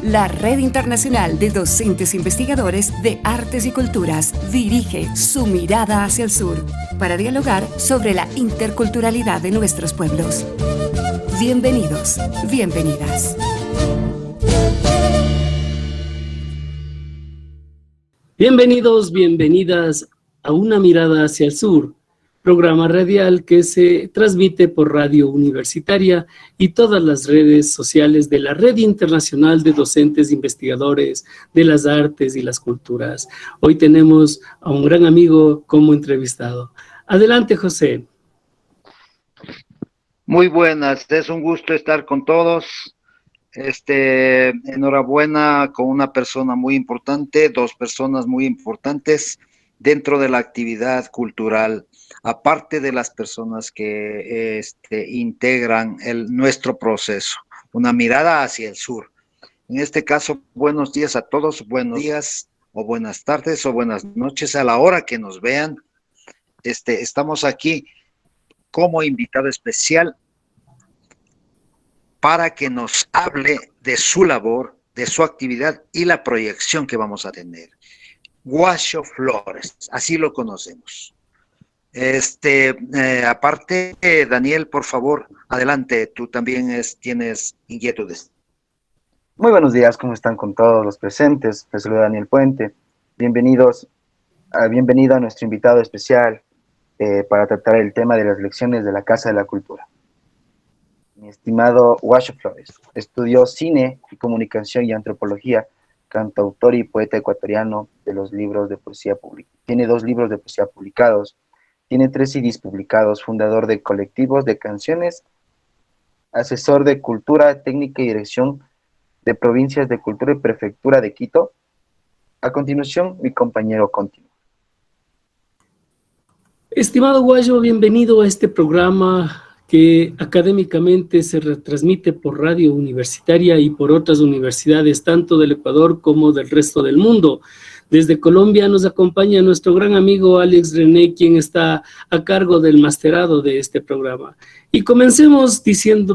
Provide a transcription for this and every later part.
La Red Internacional de Docentes Investigadores de Artes y Culturas dirige su mirada hacia el sur para dialogar sobre la interculturalidad de nuestros pueblos. Bienvenidos, bienvenidas. Bienvenidos, bienvenidas a Una Mirada hacia el Sur, programa radial que se transmite por Radio Universitaria y todas las redes sociales de la Red Internacional de Docentes Investigadores de las Artes y las Culturas. Hoy tenemos a un gran amigo como entrevistado. Adelante, José. Muy buenas, es un gusto estar con todos. Enhorabuena con una persona muy importante, dos personas muy importantes dentro de la actividad cultural, aparte de las personas que integran nuestro proceso, una mirada hacia el sur. En este caso, buenos días a todos, buenos días o buenas tardes o buenas noches a la hora que nos vean. Estamos aquí como invitado especial para que nos hable de su labor, de su actividad y la proyección que vamos a tener. Washo Flores, así lo conocemos. Aparte, Daniel, por favor, adelante, tú también tienes inquietudes. Muy buenos días, ¿cómo están con todos los presentes? Les saluda Daniel Puente. Bienvenido a nuestro invitado especial para tratar el tema de las lecciones de la Casa de la Cultura. Mi estimado Washo Flores estudió cine y comunicación y antropología, cantautor y poeta ecuatoriano de los libros de poesía tiene 2 libros de poesía publicados, tiene 3 CDs publicados, fundador de colectivos de canciones, asesor de cultura, técnica y dirección de provincias de cultura y prefectura de Quito. A continuación, mi compañero continúa. Estimado Guayo, bienvenido a este programa que académicamente se retransmite por Radio Universitaria y por otras universidades, tanto del Ecuador como del resto del mundo. Desde Colombia nos acompaña nuestro gran amigo Alex René, quien está a cargo del masterado de este programa. Y comencemos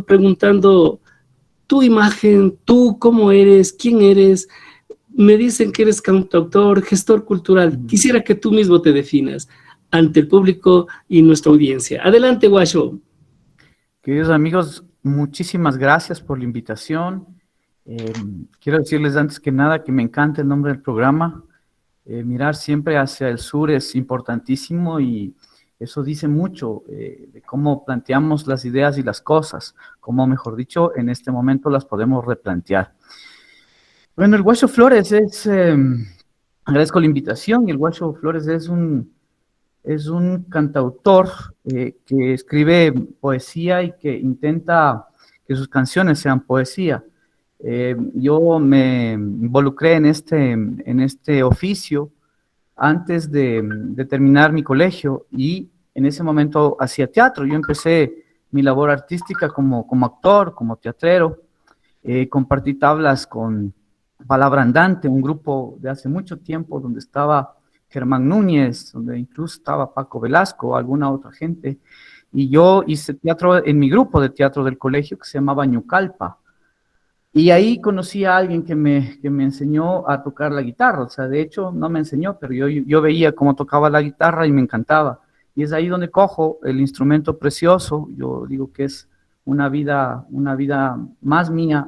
preguntando tu imagen, tú cómo eres, quién eres. Me dicen que eres cantautor, gestor cultural. Quisiera que tú mismo te definas ante el público y nuestra audiencia. Adelante, Guayo. Queridos amigos, muchísimas gracias por la invitación. Quiero decirles antes que nada que me encanta el nombre del programa. Mirar siempre hacia el sur es importantísimo y eso dice mucho de cómo planteamos las ideas y las cosas, cómo, mejor dicho, en este momento las podemos replantear. Bueno, el Washo Flores agradezco la invitación, y el Washo Flores es un cantautor que escribe poesía y que intenta que sus canciones sean poesía. Yo me involucré en este oficio antes de terminar mi colegio y en ese momento hacía teatro. Yo empecé mi labor artística como actor, como teatrero. Compartí tablas con Palabra Andante, un grupo de hace mucho tiempo donde estaba Germán Núñez, donde incluso estaba Paco Velasco, alguna otra gente, y yo hice teatro en mi grupo de teatro del colegio que se llamaba Ñucalpa, y ahí conocí a alguien que me enseñó a tocar la guitarra. O sea, de hecho no me enseñó, pero yo veía cómo tocaba la guitarra y me encantaba, y es ahí donde cojo el instrumento precioso. Yo digo que es una vida más mía,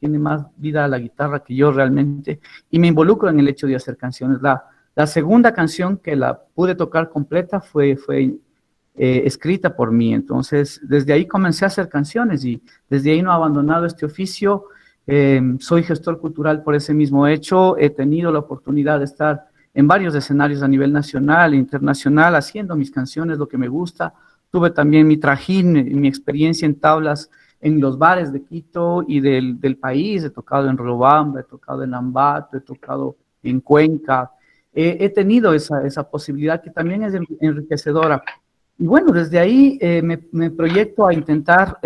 tiene más vida la guitarra que yo realmente, y me involucro en el hecho de hacer canciones. La segunda canción que la pude tocar completa fue escrita por mí. Entonces, desde ahí comencé a hacer canciones y desde ahí no he abandonado este oficio. Soy gestor cultural por ese mismo hecho. He tenido la oportunidad de estar en varios escenarios a nivel nacional e internacional haciendo mis canciones, lo que me gusta. Tuve también mi trajín, mi experiencia en tablas en los bares de Quito y del país. He tocado en Riobamba, he tocado en Ambato, he tocado en Cuenca. He tenido esa posibilidad que también es enriquecedora. Y bueno, desde ahí me proyecto a intentar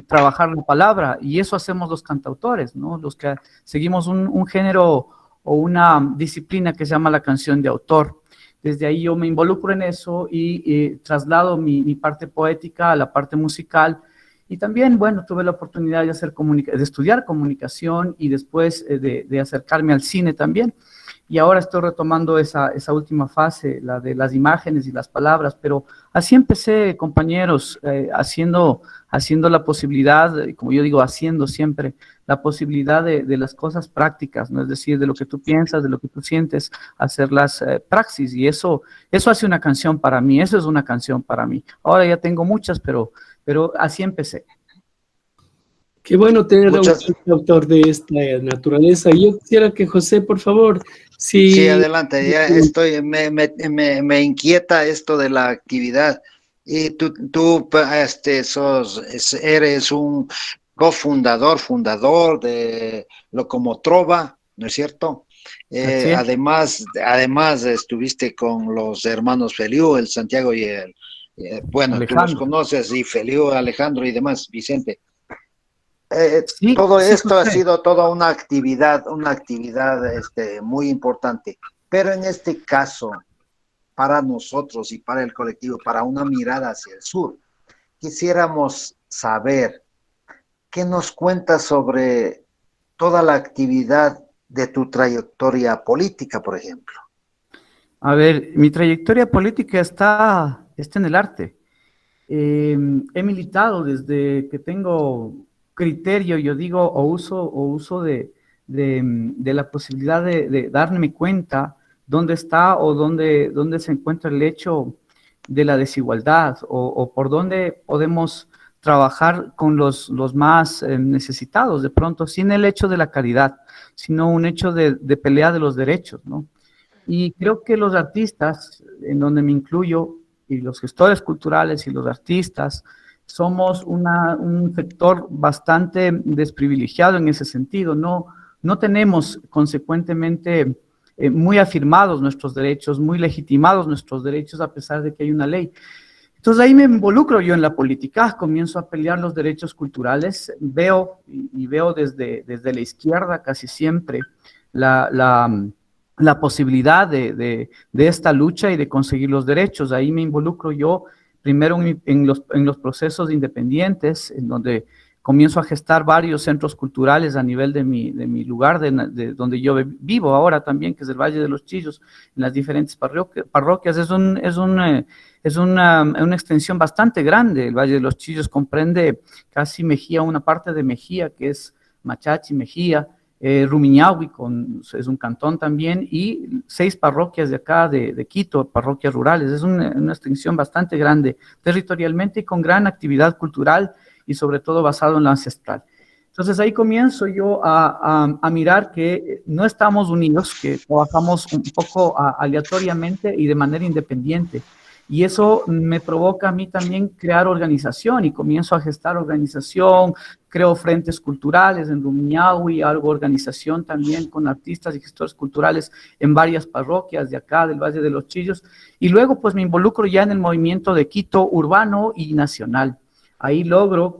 trabajar la palabra, y eso hacemos los cantautores, ¿no? Los que seguimos un género o una disciplina que se llama la canción de autor. desde ahí yo me involucro en eso y traslado mi parte poética a la parte musical. Y también, bueno, tuve la oportunidad de estudiar comunicación y después de acercarme al cine también. Y ahora estoy retomando esa última fase, la de las imágenes y las palabras, pero así empecé, compañeros, haciendo la posibilidad, como yo digo, haciendo siempre la posibilidad de las cosas prácticas, ¿no? Es decir, de lo que tú piensas, de lo que tú sientes, hacerlas praxis, y eso hace una canción para mí, eso es una canción para mí. Ahora ya tengo muchas, pero así empecé. Qué bueno tener a un Muchas. autor de esta naturaleza. Y yo quisiera que José, por favor, Sí, si... adelante, ya estoy, me inquieta esto de la actividad. Y tú eres un fundador de Locomotrova, ¿no es cierto? Así es. Además estuviste con los hermanos Feliu, el Santiago y bueno, tú los Alejandro. conoces, y Feliu, Alejandro y demás, Vicente. Sí, Todo sí, esto ha José. sido toda una actividad muy importante. Pero en este caso, para nosotros y para el colectivo, para una mirada hacia el sur, quisiéramos saber qué nos cuentas sobre toda la actividad de tu trayectoria política, por ejemplo. A ver, mi trayectoria política está en el arte. He militado desde que tengo criterio, yo digo, o uso de la posibilidad de darme cuenta dónde está o dónde se encuentra el hecho de la desigualdad o por dónde podemos trabajar con los más necesitados, de pronto, sin el hecho de la caridad, sino un hecho de pelea de los derechos, ¿no? Y creo que los artistas, en donde me incluyo, y los gestores culturales y los artistas, somos un sector bastante desprivilegiado en ese sentido. No tenemos consecuentemente muy afirmados nuestros derechos, muy legitimados nuestros derechos, a pesar de que hay una ley. Entonces ahí me involucro yo en la política, comienzo a pelear los derechos culturales, veo desde la izquierda casi siempre la posibilidad de esta lucha y de conseguir los derechos. Ahí me involucro yo primero en los procesos independientes, en donde comienzo a gestar varios centros culturales a nivel de mi lugar, de donde yo vivo ahora también, que es el Valle de los Chillos, en las diferentes parroquias. Es una extensión bastante grande. El Valle de los Chillos comprende casi Mejía, una parte de Mejía, que es Machachi, Mejía, Rumiñahui, es un cantón también, y 6 parroquias de acá de Quito, parroquias rurales. Es una extensión bastante grande territorialmente y con gran actividad cultural y sobre todo basado en lo ancestral. Entonces ahí comienzo yo a mirar que no estamos unidos, que trabajamos un poco aleatoriamente y de manera independiente. Y eso me provoca a mí también crear organización y comienzo a gestar organización, creo frentes culturales en Rumiñahui, hago organización también con artistas y gestores culturales en varias parroquias de acá, del Valle de los Chillos, y luego pues me involucro ya en el movimiento de Quito urbano y nacional. Ahí logro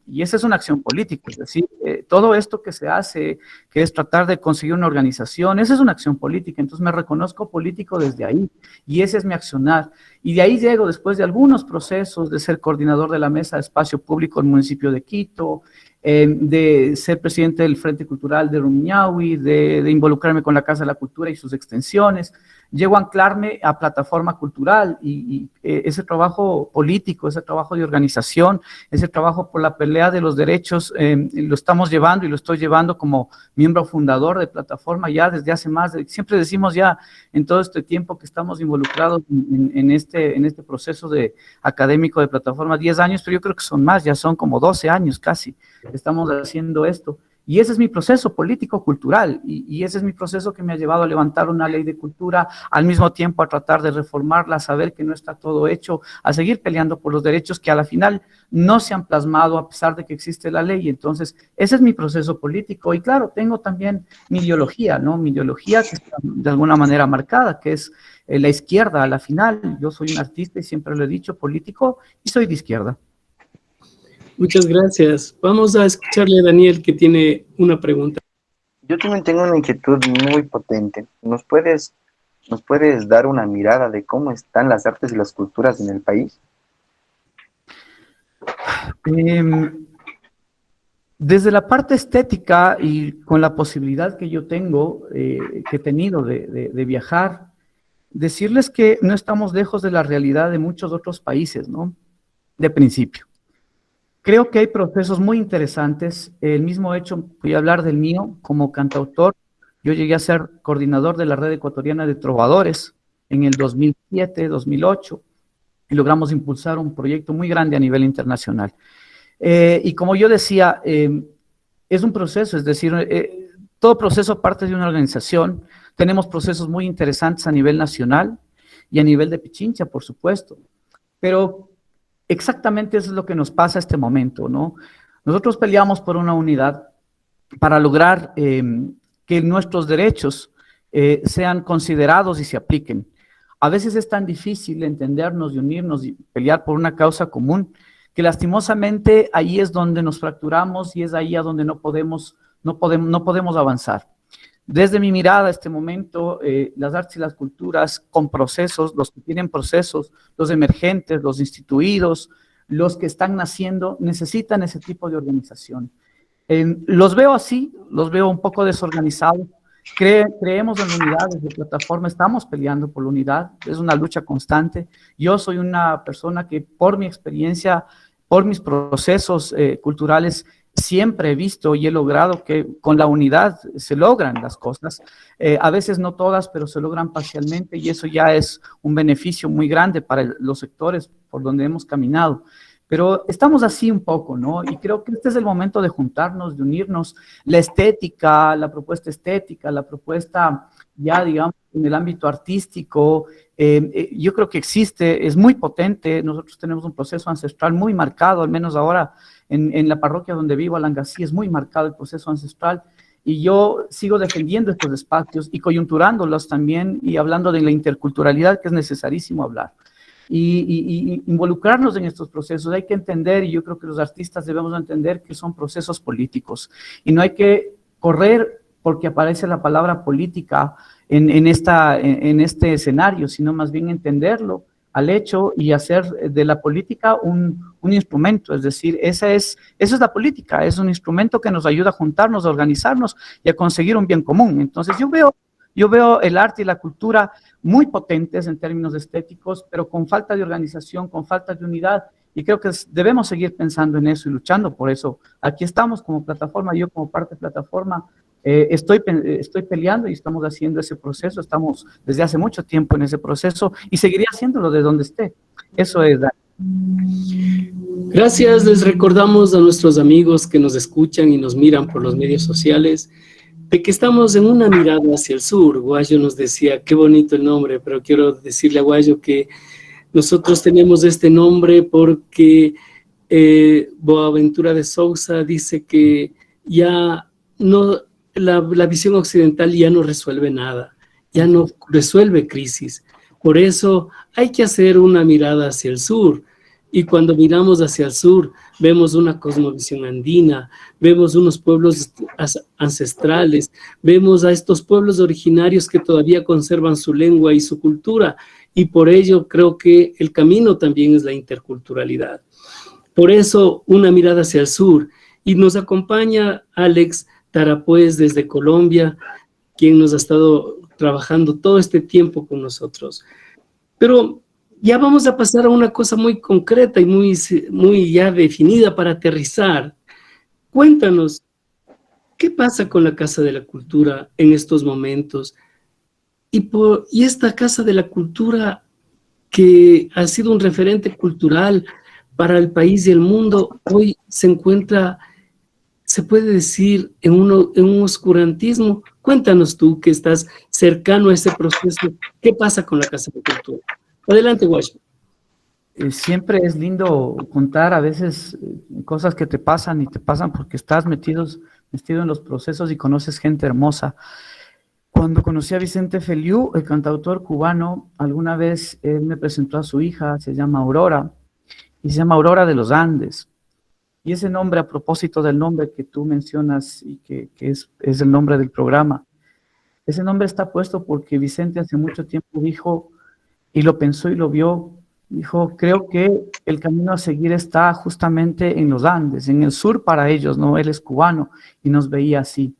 y esa es una acción política, es decir, todo esto que se hace, que es tratar de conseguir una organización, esa es una acción política, entonces me reconozco político desde ahí, y ese es mi accionar. Y de ahí llego después de algunos procesos de ser coordinador de la Mesa de Espacio Público del municipio de Quito, de ser presidente del Frente Cultural de Rumiñahui, de involucrarme con la Casa de la Cultura y sus extensiones. Llego a anclarme a plataforma cultural y ese trabajo político, ese trabajo de organización, ese trabajo por la pelea de los derechos, lo estamos llevando y lo estoy llevando como miembro fundador de plataforma ya desde hace siempre decimos ya en todo este tiempo que estamos involucrados en este proceso académico de plataforma, 10 años, pero yo creo que son más, ya son como 12 años casi, estamos haciendo esto. Y ese es mi proceso político-cultural, y ese es mi proceso que me ha llevado a levantar una ley de cultura, al mismo tiempo a tratar de reformarla, a saber que no está todo hecho, a seguir peleando por los derechos que a la final no se han plasmado a pesar de que existe la ley. Entonces, ese es mi proceso político. Y claro, tengo también mi ideología, ¿no? Mi ideología que está de alguna manera marcada, que es la izquierda a la final. Yo soy un artista y siempre lo he dicho, político, y soy de izquierda. Muchas gracias. Vamos a escucharle a Daniel, que tiene una pregunta. Yo también tengo una inquietud muy potente. ¿Nos puedes ¿Nos puedes dar una mirada de cómo están las artes y las culturas en el país? Desde la parte estética y con la posibilidad que yo tengo, que he tenido de viajar, decirles que no estamos lejos de la realidad de muchos otros países, ¿no? De principio. Creo que hay procesos muy interesantes. El mismo hecho, voy a hablar del mío, como cantautor. Yo llegué a ser coordinador de la Red Ecuatoriana de Trovadores en el 2007, 2008, y logramos impulsar un proyecto muy grande a nivel internacional. Y como yo decía, es un proceso, es decir, todo proceso parte de una organización. Tenemos procesos muy interesantes a nivel nacional y a nivel de Pichincha, por supuesto. Pero exactamente eso es lo que nos pasa a este momento, ¿no? Nosotros peleamos por una unidad para lograr que nuestros derechos sean considerados y se apliquen. A veces es tan difícil entendernos y unirnos y pelear por una causa común que lastimosamente ahí es donde nos fracturamos y es ahí a donde no podemos avanzar. Desde mi mirada, a este momento, las artes y las culturas con procesos, los que tienen procesos, los emergentes, los instituidos, los que están naciendo, necesitan ese tipo de organización. Los veo así, los veo un poco desorganizados. Creemos en la unidad, desde plataforma estamos peleando por la unidad, es una lucha constante. Yo soy una persona que por mi experiencia, por mis procesos culturales, siempre he visto y he logrado que con la unidad se logran las cosas. A veces no todas, pero se logran parcialmente y eso ya es un beneficio muy grande para los sectores por donde hemos caminado. Pero estamos así un poco, ¿no? Y creo que este es el momento de juntarnos, de unirnos. La estética, la propuesta estética, la propuesta ya, digamos, en el ámbito artístico, yo creo que existe, es muy potente. Nosotros tenemos un proceso ancestral muy marcado, al menos ahora en la parroquia donde vivo, Alangasí, es muy marcado el proceso ancestral. Y yo sigo defendiendo estos espacios y coyunturándolos también y hablando de la interculturalidad, que es necesarísimo hablar. Y involucrarnos en estos procesos. Hay que entender, y yo creo que los artistas debemos entender que son procesos políticos y no hay que correr porque aparece la palabra política en este escenario, sino más bien entenderlo al hecho y hacer de la política un instrumento, es decir, eso es la política, es un instrumento que nos ayuda a juntarnos, a organizarnos y a conseguir un bien común. Entonces yo veo el arte y la cultura muy potentes en términos estéticos, pero con falta de organización, con falta de unidad, y creo que debemos seguir pensando en eso y luchando por eso. Aquí estamos como plataforma, yo como parte de plataforma, estoy peleando y estamos haciendo ese proceso, estamos desde hace mucho tiempo en ese proceso y seguiré haciéndolo de donde esté. Eso es. Gracias, les recordamos a nuestros amigos que nos escuchan y nos miran por los medios sociales de que estamos en una mirada hacia el sur. Guayo nos decía, qué bonito el nombre, pero quiero decirle a Guayo que nosotros tenemos este nombre porque Boaventura de Sousa dice que ya no, la visión occidental ya no resuelve nada, ya no resuelve crisis. Por eso hay que hacer una mirada hacia el sur. Y cuando miramos hacia el sur, vemos una cosmovisión andina, vemos unos pueblos ancestrales, vemos a estos pueblos originarios que todavía conservan su lengua y su cultura, y por ello creo que el camino también es la interculturalidad. Por eso, una mirada hacia el sur. Y nos acompaña Alex Tarapuez desde Colombia, quien nos ha estado trabajando todo este tiempo con nosotros. Pero ya vamos a pasar a una cosa muy concreta y muy ya definida para aterrizar. Cuéntanos, ¿qué pasa con la Casa de la Cultura en estos momentos? Y esta Casa de la Cultura, que ha sido un referente cultural para el país y el mundo, hoy se encuentra, se puede decir, en un oscurantismo. Cuéntanos tú, que estás cercano a ese proceso, ¿qué pasa con la Casa de la Cultura? Adelante, Guacho. Siempre es lindo contar a veces cosas que te pasan y te pasan porque estás metido en los procesos y conoces gente hermosa. Cuando conocí a Vicente Feliú, el cantautor cubano, alguna vez él me presentó a su hija, se llama Aurora, y se llama Aurora de los Andes. Y ese nombre, a propósito del nombre que tú mencionas y que es el nombre del programa, Ese nombre está puesto porque Vicente hace mucho tiempo dijo, y lo pensó y lo vio, dijo, creo que el camino a seguir está justamente en los Andes, en el sur para ellos, ¿no? Él es cubano y nos veía así.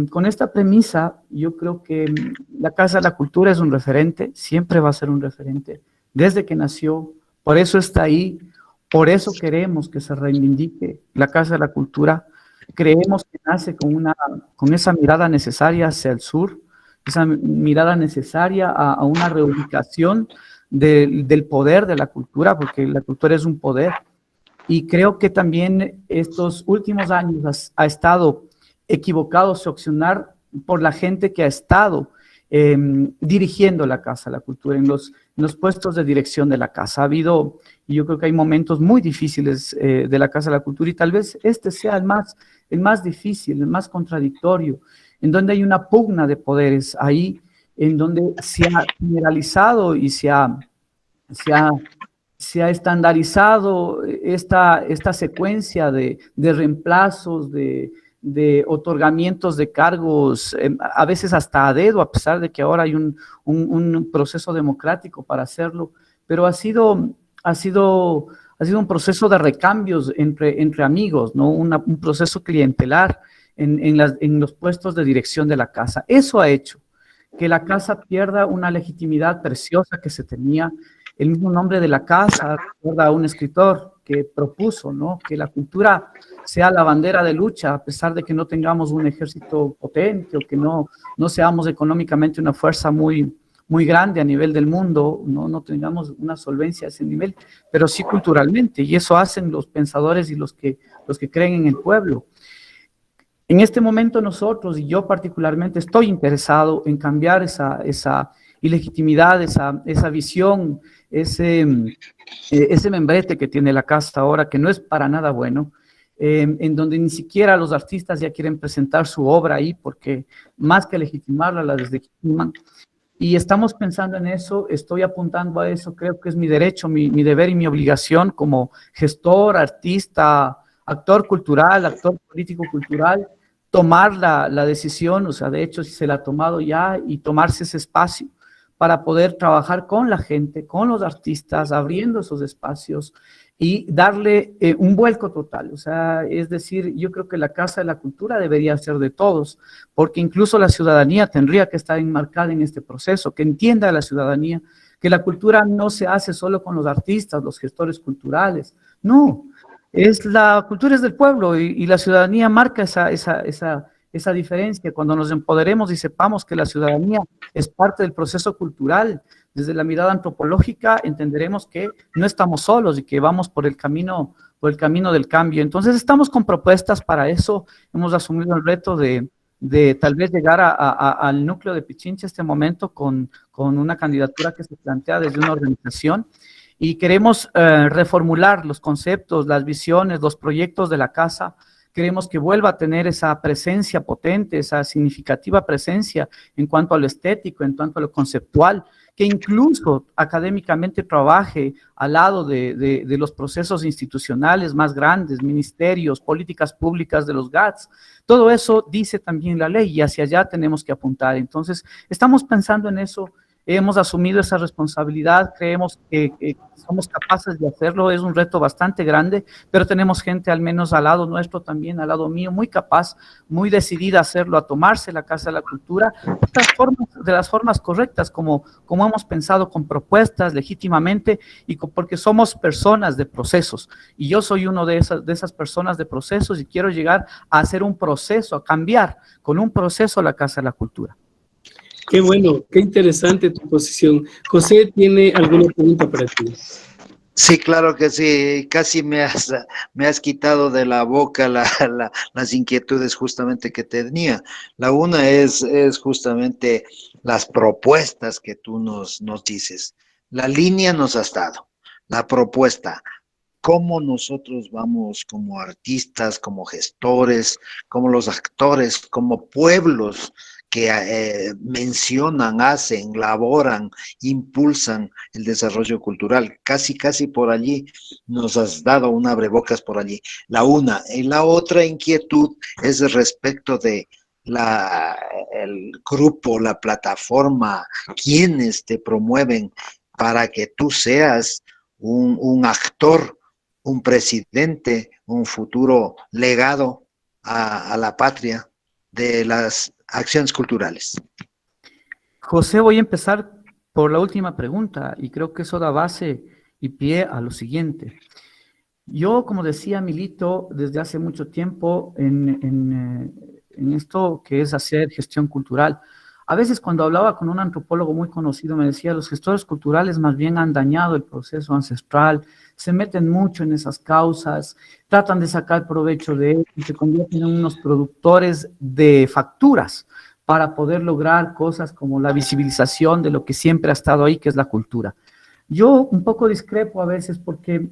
Con esta premisa, yo creo que la Casa de la Cultura es un referente, siempre va a ser un referente, desde que nació, por eso está ahí, por eso queremos que se reivindique la Casa de la Cultura. Creemos que nace con esa mirada necesaria hacia el sur, esa mirada necesaria a una reubicación del poder de la cultura, porque la cultura es un poder. Y creo que también estos últimos años ha estado equivocado opcionar por la gente que ha estado dirigiendo la Casa de la Cultura, en los puestos de dirección de la Casa. Ha habido, y yo creo que hay momentos muy difíciles de la Casa de la Cultura, y tal vez este sea el más difícil, el más contradictorio, en donde hay una pugna de poderes, ahí en donde se ha generalizado y se ha estandarizado esta secuencia de reemplazos, de otorgamientos de cargos, a veces hasta a dedo, a pesar de que ahora hay un proceso democrático para hacerlo, pero ha sido un proceso de recambios entre amigos, ¿no? Un proceso clientelar en los puestos de dirección de la casa. Eso ha hecho que la casa pierda una legitimidad preciosa que se tenía. El mismo nombre de la casa recuerda a un escritor que propuso, ¿no?, que la cultura sea la bandera de lucha, a pesar de que no tengamos un ejército potente o que no seamos económicamente una fuerza muy grande a nivel del mundo, no tengamos una solvencia a ese nivel, pero sí culturalmente, y eso hacen los pensadores y los que creen en el pueblo. En este momento nosotros, y yo particularmente, estoy interesado en cambiar esa ilegitimidad, esa visión, ese membrete que tiene la casa ahora, que no es para nada bueno, en donde ni siquiera los artistas ya quieren presentar su obra ahí, porque más que legitimarla, la deslegitiman. Y estamos pensando en eso, estoy apuntando a eso, creo que es mi derecho, mi deber y mi obligación como gestor, artista, actor cultural, actor político-cultural, tomar la decisión, o sea, de hecho, si se la ha tomado ya, y tomarse ese espacio para poder trabajar con la gente, con los artistas, abriendo esos espacios y darle un vuelco total. O sea, es decir, yo creo que la Casa de la Cultura debería ser de todos, porque incluso la ciudadanía tendría que estar enmarcada en este proceso, que entienda a la ciudadanía que la cultura no se hace solo con los artistas, los gestores culturales, no. La cultura es del pueblo y la ciudadanía marca esa diferencia. Cuando nos empoderemos y sepamos que la ciudadanía es parte del proceso cultural, desde la mirada antropológica entenderemos que no estamos solos y que vamos por el camino del cambio. Entonces estamos con propuestas para eso. Hemos asumido el reto de tal vez llegar al núcleo de Pichincha este momento con una candidatura que se plantea desde una organización. Y queremos reformular los conceptos, las visiones, los proyectos de la casa. Queremos que vuelva a tener esa presencia potente, esa significativa presencia en cuanto a lo estético, en cuanto a lo conceptual, que incluso académicamente trabaje al lado de los procesos institucionales más grandes, ministerios, políticas públicas de los GATS. Todo eso dice también la ley y hacia allá tenemos que apuntar. Entonces, estamos pensando en eso. Hemos asumido esa responsabilidad, creemos que somos capaces de hacerlo, es un reto bastante grande, pero tenemos gente al menos al lado nuestro también, al lado mío, muy capaz, muy decidida a hacerlo, a tomarse la Casa de la Cultura, de las formas correctas, como hemos pensado, con propuestas legítimamente, y porque somos personas de procesos, y yo soy uno de esas personas de procesos, y quiero llegar a hacer un proceso, a cambiar con un proceso la Casa de la Cultura. Qué bueno, qué interesante tu posición. José, ¿tiene alguna pregunta para ti? Sí, claro que sí. Casi me has quitado de la boca las inquietudes justamente que tenía. La una es justamente las propuestas que tú nos dices. La línea nos has dado, la propuesta. Cómo nosotros vamos como artistas, como gestores, como los actores, como pueblos que mencionan, hacen, laboran, impulsan el desarrollo cultural. Casi por allí nos has dado un abrebocas por allí. La una. Y la otra inquietud es respecto de el grupo, la plataforma, quienes te promueven para que tú seas un actor, un presidente, un futuro legado a la patria de las acciones culturales? José, voy a empezar por la última pregunta y creo que eso da base y pie a lo siguiente. Yo, como decía, milito desde hace mucho tiempo en esto que es hacer gestión cultural. A veces cuando hablaba con un antropólogo muy conocido me decía, los gestores culturales más bien han dañado el proceso ancestral, se meten mucho en esas causas, tratan de sacar provecho de él y se convierten en unos productores de facturas para poder lograr cosas como la visibilización de lo que siempre ha estado ahí, que es la cultura. Yo un poco discrepo a veces porque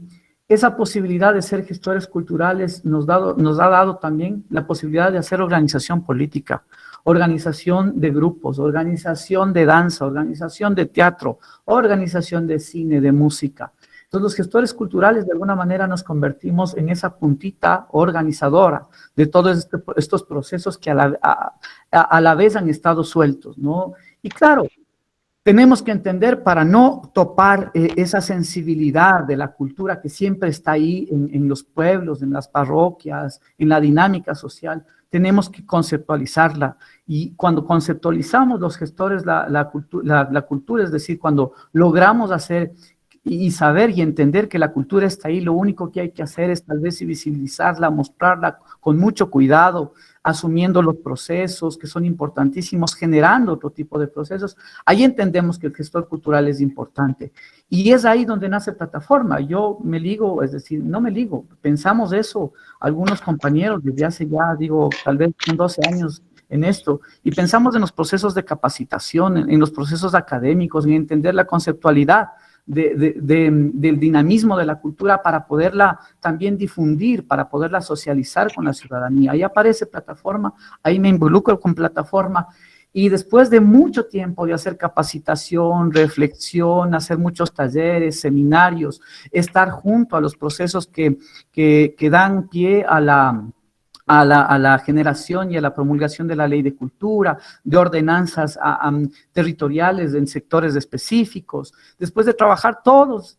esa posibilidad de ser gestores culturales nos ha dado también la posibilidad de hacer organización política, organización de grupos, organización de danza, organización de teatro, organización de cine, de música. Entonces, los gestores culturales de alguna manera nos convertimos en esa puntita organizadora de todos estos procesos que a la vez han estado sueltos, ¿no? Y claro, tenemos que entender para no topar esa sensibilidad de la cultura que siempre está ahí en los pueblos, en las parroquias, en la dinámica social, tenemos que conceptualizarla. Y cuando conceptualizamos los gestores la cultura, es decir, cuando logramos hacer y saber y entender que la cultura está ahí, lo único que hay que hacer es tal vez visibilizarla, mostrarla con mucho cuidado, asumiendo los procesos que son importantísimos, generando otro tipo de procesos. Ahí entendemos que el gestor cultural es importante. Y es ahí donde nace Plataforma. Yo me ligo, es decir, no me ligo, pensamos eso, algunos compañeros desde hace ya, digo, tal vez 12 años en esto, y pensamos en los procesos de capacitación, en los procesos académicos, en entender la conceptualidad del dinamismo de la cultura para poderla también difundir, para poderla socializar con la ciudadanía. Ahí aparece Plataforma, ahí me involucro con Plataforma, y después de mucho tiempo de hacer capacitación, reflexión, hacer muchos talleres, seminarios, estar junto a los procesos que dan pie a la generación y a la promulgación de la ley de cultura, de ordenanzas territoriales en sectores específicos. Después de trabajar todas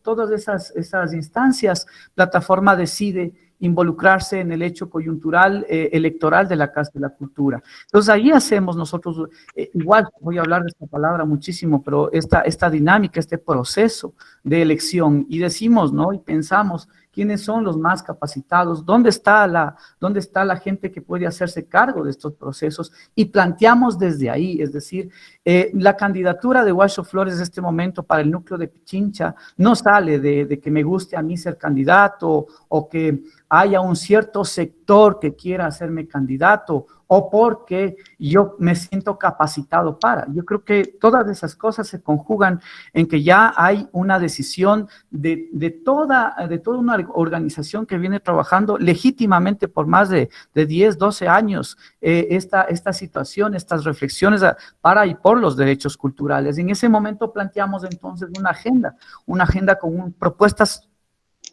esas instancias, Plataforma decide involucrarse en el hecho coyuntural electoral de la Casa de la Cultura. Entonces ahí hacemos nosotros, igual voy a hablar de esta palabra muchísimo, pero esta dinámica, este proceso de elección, y decimos, ¿no? Y pensamos, ¿quiénes son los más capacitados? ¿Dónde está la gente que puede hacerse cargo de estos procesos? Y planteamos desde ahí, es decir, la candidatura de Washo Flores en este momento para el núcleo de Pichincha no sale de que me guste a mí ser candidato o que haya un cierto sector que quiera hacerme candidato o porque yo me siento capacitado para. Yo creo que todas esas cosas se conjugan en que ya hay una decisión de toda una organización que viene trabajando legítimamente por más de 10, 12 años esta situación, estas reflexiones para y por los derechos culturales. En ese momento planteamos entonces una agenda con propuestas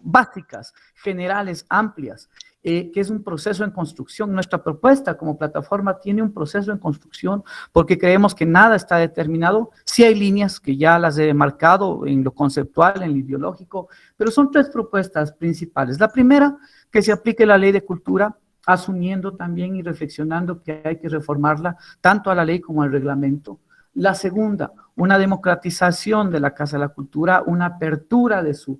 básicas, generales, amplias, que es un proceso en construcción. Nuestra propuesta como plataforma tiene un proceso en construcción porque creemos que nada está determinado. Sí hay líneas que ya las he marcado en lo conceptual, en lo ideológico, pero son 3 propuestas principales. La primera, que se aplique la ley de cultura, asumiendo también y reflexionando que hay que reformarla tanto a la ley como al reglamento. La segunda, una democratización de la Casa de la Cultura, una apertura de su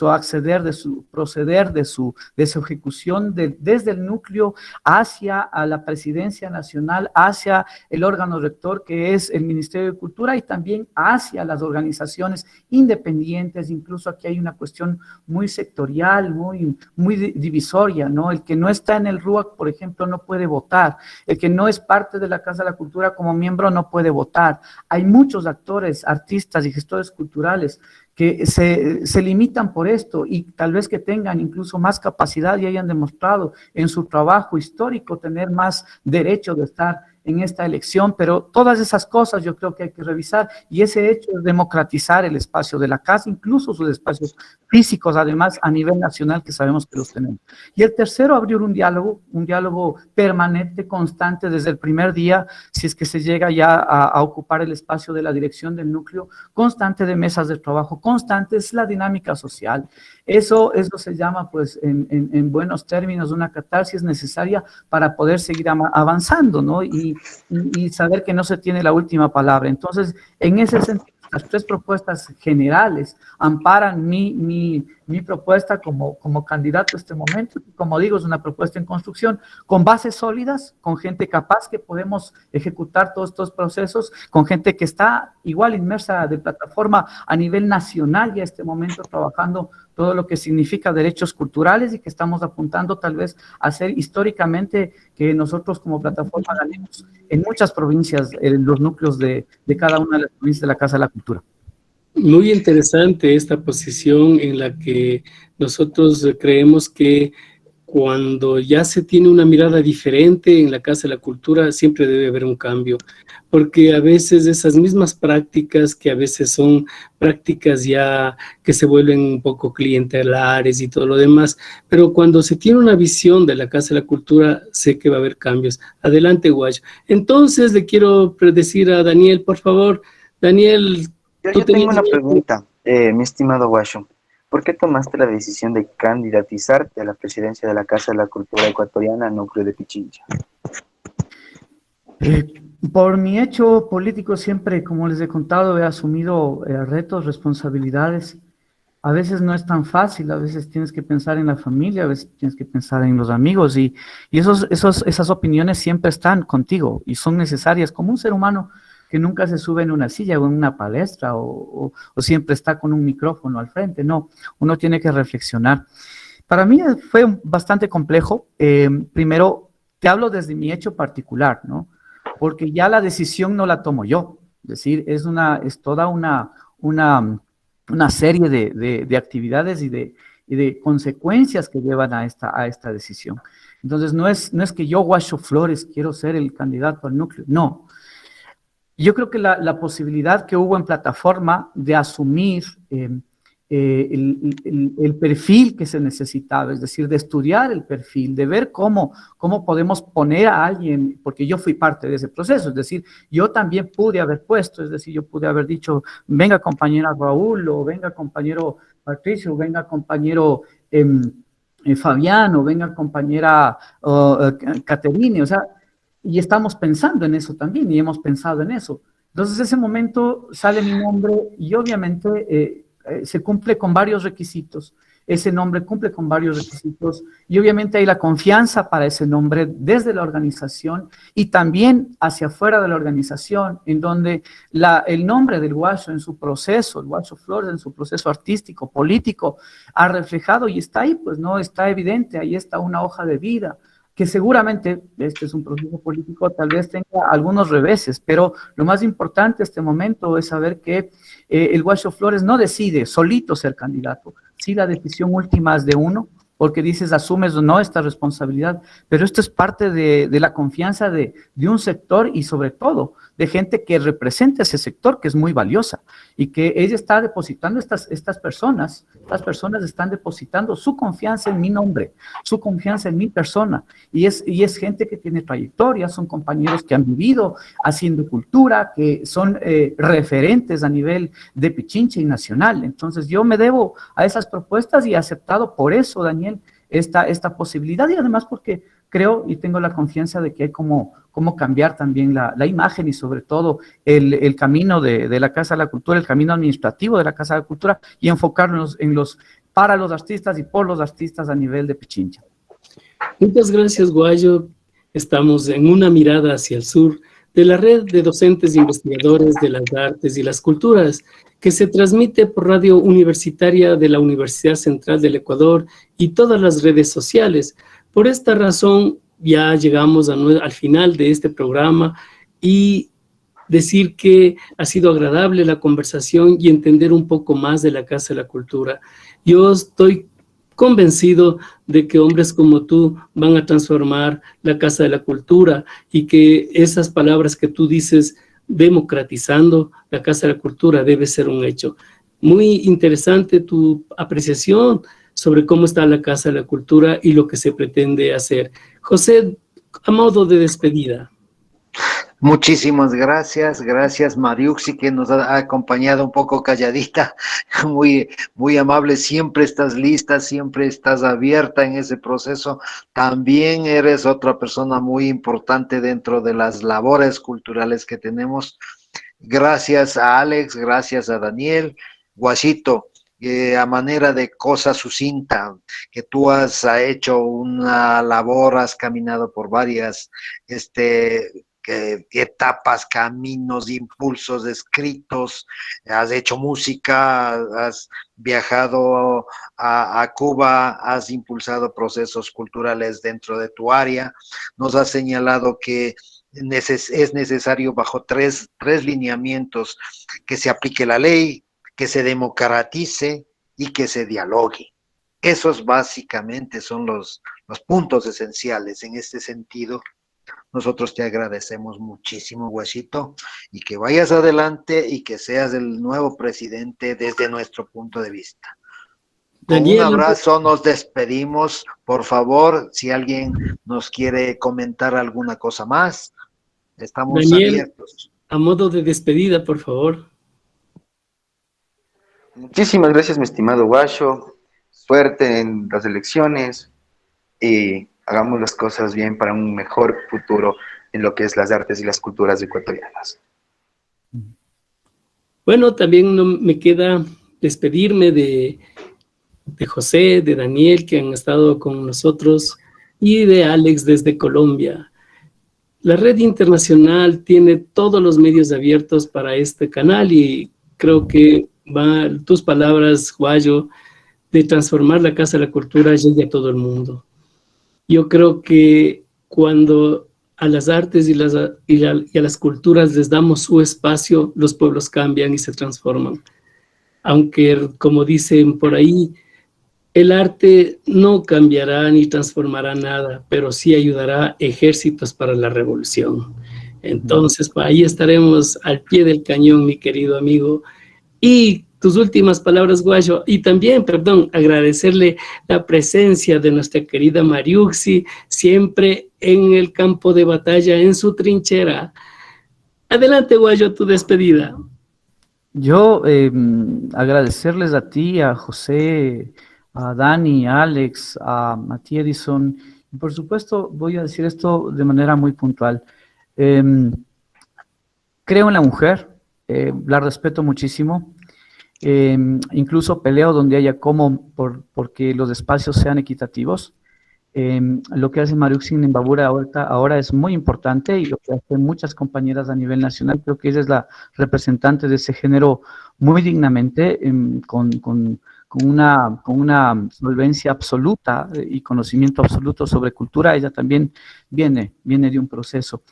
acceder, de su proceder, de su ejecución desde el núcleo hacia a la Presidencia Nacional, hacia el órgano rector que es el Ministerio de Cultura y también hacia las organizaciones independientes. Incluso aquí hay una cuestión muy sectorial, muy divisoria, ¿no? El que no está en el RUAC, por ejemplo, no puede votar. El que no es parte de la Casa de la Cultura como miembro no puede votar. Hay muchos actores, artistas y gestores culturales que se limitan por esto y tal vez que tengan incluso más capacidad y hayan demostrado en su trabajo histórico tener más derecho de estar en esta elección, pero todas esas cosas yo creo que hay que revisar, y ese hecho es democratizar el espacio de la casa, incluso sus espacios físicos, además, a nivel nacional, que sabemos que los tenemos. Y el tercero, abrir un diálogo permanente, constante, desde el primer día, si es que se llega ya a ocupar el espacio de la dirección del núcleo, constante de mesas de trabajo, constante, es la dinámica social. Eso se llama, pues, en buenos términos, una catarsis necesaria para poder seguir avanzando, ¿no? Y saber que no se tiene la última palabra. Entonces, en ese sentido, las tres propuestas generales amparan mi propuesta como candidato a este momento. Como digo, es una propuesta en construcción, con bases sólidas, con gente capaz que podemos ejecutar todos estos procesos, con gente que está igual inmersa de plataforma a nivel nacional y a este momento trabajando todo lo que significa derechos culturales, y que estamos apuntando tal vez a hacer históricamente que nosotros como plataforma ganemos en muchas provincias, en los núcleos de cada una de las provincias de la Casa de la Cultura. Muy interesante esta posición en la que nosotros creemos que cuando ya se tiene una mirada diferente en la Casa de la Cultura, siempre debe haber un cambio, porque a veces esas mismas prácticas, que a veces son prácticas ya que se vuelven un poco clientelares y todo lo demás, pero cuando se tiene una visión de la Casa de la Cultura, sé que va a haber cambios. Adelante, Guayo. Entonces, le quiero decir a Daniel, por favor, Daniel. Yo tengo una pregunta, mi estimado Guayo. ¿Por qué tomaste la decisión de candidatizarte a la presidencia de la Casa de la Cultura Ecuatoriana, núcleo de Pichincha? Por mi hecho político siempre, como les he contado, he asumido retos, responsabilidades. A veces no es tan fácil, a veces tienes que pensar en la familia, a veces tienes que pensar en los amigos, y esas opiniones siempre están contigo y son necesarias como un ser humano que nunca se sube en una silla o en una palestra o siempre está con un micrófono al frente. No, uno tiene que reflexionar. Para mí fue bastante complejo. Primero, te hablo desde mi hecho particular, ¿no? Porque ya la decisión no la tomo yo. Es decir, es toda una serie de actividades y de consecuencias que llevan a esta decisión. Entonces, no es que yo, Guacho Flores, quiero ser el candidato al núcleo. No. Yo creo que la posibilidad que hubo en plataforma de asumir el perfil que se necesitaba, es decir, de estudiar el perfil, de ver cómo podemos poner a alguien, porque yo fui parte de ese proceso, es decir, yo también pude haber puesto, es decir, yo pude haber dicho, venga compañera Raúl, o venga compañero Patricio, o venga compañero Fabián, o venga compañera Caterine, o sea, y estamos pensando en eso también, y hemos pensado en eso. Entonces, ese momento sale mi nombre y obviamente se cumple con varios requisitos. Ese nombre cumple con varios requisitos y obviamente hay la confianza para ese nombre desde la organización y también hacia afuera de la organización, en donde el nombre del Guacho en su proceso, el Guacho Flores en su proceso artístico, político, ha reflejado y está ahí, pues no está evidente, ahí está una hoja de vida, que seguramente, este es un proceso político, tal vez tenga algunos reveses, pero lo más importante en este momento es saber que el Guacho Flores no decide solito ser candidato, sí la decisión última es de uno, porque dices, asumes o no esta responsabilidad, pero esto es parte de la confianza de un sector y sobre todo de gente que representa ese sector, que es muy valiosa, y que ella está depositando, estas personas están depositando su confianza en mi nombre, su confianza en mi persona, y es gente que tiene trayectoria, son compañeros que han vivido haciendo cultura, que son referentes a nivel de Pichincha y nacional. Entonces yo me debo a esas propuestas y he aceptado por eso, Daniel, esta posibilidad, y además porque creo y tengo la confianza de que hay como cambiar también la imagen y sobre todo el camino de la Casa de la Cultura, el camino administrativo de la Casa de la Cultura, y enfocarnos para los artistas y por los artistas a nivel de Pichincha. Muchas gracias, Guayo. Estamos en una mirada hacia el sur de la red de docentes e investigadores de las artes y las culturas, que se transmite por Radio Universitaria de la Universidad Central del Ecuador y todas las redes sociales. Por esta razón, ya llegamos al final de este programa y decir que ha sido agradable la conversación y entender un poco más de la Casa de la Cultura. Yo estoy convencido de que hombres como tú van a transformar la Casa de la Cultura y que esas palabras que tú dices, democratizando la Casa de la Cultura, debe ser un hecho. Muy interesante tu apreciación sobre cómo está la Casa de la Cultura y lo que se pretende hacer. José, a modo de despedida. Muchísimas gracias Mariuxi, que nos ha acompañado un poco calladita, muy amable, siempre estás lista, siempre estás abierta en ese proceso, también eres otra persona muy importante dentro de las labores culturales que tenemos. Gracias a Alex, gracias a Daniel, Guasito, a manera de cosa sucinta, que tú has hecho una labor, has caminado por varias, etapas, caminos, impulsos, escritos, has hecho música, has viajado a Cuba, has impulsado procesos culturales dentro de tu área, nos has señalado que es necesario bajo tres lineamientos: que se aplique la ley, que se democratice y que se dialogue. Esos básicamente son los puntos esenciales. En este sentido, nosotros te agradecemos muchísimo, Guasito, y que vayas adelante y que seas el nuevo presidente desde nuestro punto de vista. Daniel, con un abrazo, nos despedimos. Por favor, si alguien nos quiere comentar alguna cosa más, estamos Daniel, abiertos. A modo de despedida, por favor. Muchísimas gracias, mi estimado Guacho. Suerte en las elecciones y hagamos las cosas bien para un mejor futuro en lo que es las artes y las culturas ecuatorianas. Bueno, también no me queda despedirme de José, de Daniel, que han estado con nosotros, y de Alex desde Colombia. La red internacional tiene todos los medios abiertos para este canal y creo que tus palabras, Guayo, de transformar la Casa de la Cultura llegue a todo el mundo. Yo creo que cuando a las artes y a las culturas les damos su espacio, los pueblos cambian y se transforman. Aunque, como dicen por ahí, el arte no cambiará ni transformará nada, pero sí ayudará ejércitos para la revolución. Entonces, pues, ahí estaremos al pie del cañón, mi querido amigo. Y tus últimas palabras, Guayo, y también, agradecerle la presencia de nuestra querida Mariuxi, siempre en el campo de batalla, en su trinchera. Adelante, Guayo, tu despedida. Yo agradecerles a ti, a José, a Dani, a Alex, a ti, Edison, y por supuesto voy a decir esto de manera muy puntual. Creo en la mujer, la respeto muchísimo. Incluso peleo donde haya porque los espacios sean equitativos. Lo que hace Mariuxi en Imbabura ahora es muy importante, y lo que hacen muchas compañeras a nivel nacional. Creo que ella es la representante de ese género muy dignamente, con una solvencia absoluta y conocimiento absoluto sobre cultura. Ella también viene de un proceso.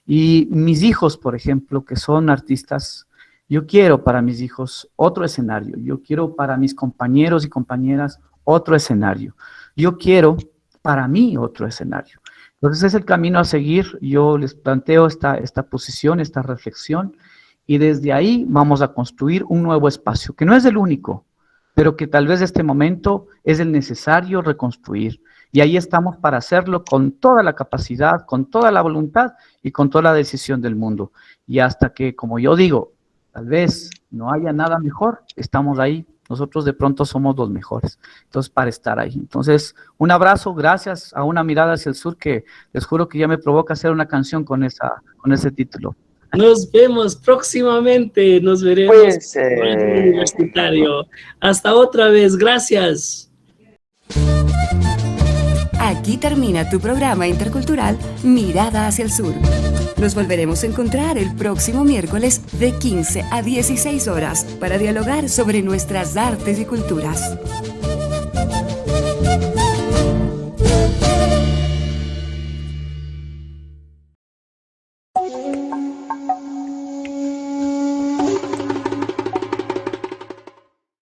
Y mis hijos, por ejemplo, que son artistas, yo quiero para mis hijos otro escenario. Yo quiero para mis compañeros y compañeras otro escenario. Yo quiero para mí otro escenario. Entonces es el camino a seguir. Yo les planteo esta posición, esta reflexión, y desde ahí vamos a construir un nuevo espacio, que no es el único, pero que tal vez este momento es el necesario reconstruir. Y ahí estamos para hacerlo con toda la capacidad, con toda la voluntad y con toda la decisión del mundo. Y hasta que, como yo digo, tal vez no haya nada mejor, estamos ahí. Nosotros de pronto somos los mejores, entonces, para estar ahí. Entonces, un abrazo, gracias a Una Mirada hacia el Sur, que les juro que ya me provoca hacer una canción con ese título. Nos vemos próximamente, nos veremos en el universitario. Hasta otra vez, gracias. Aquí termina tu programa intercultural Mirada hacia el Sur. Nos volveremos a encontrar el próximo miércoles de 15 a 16 horas para dialogar sobre nuestras artes y culturas.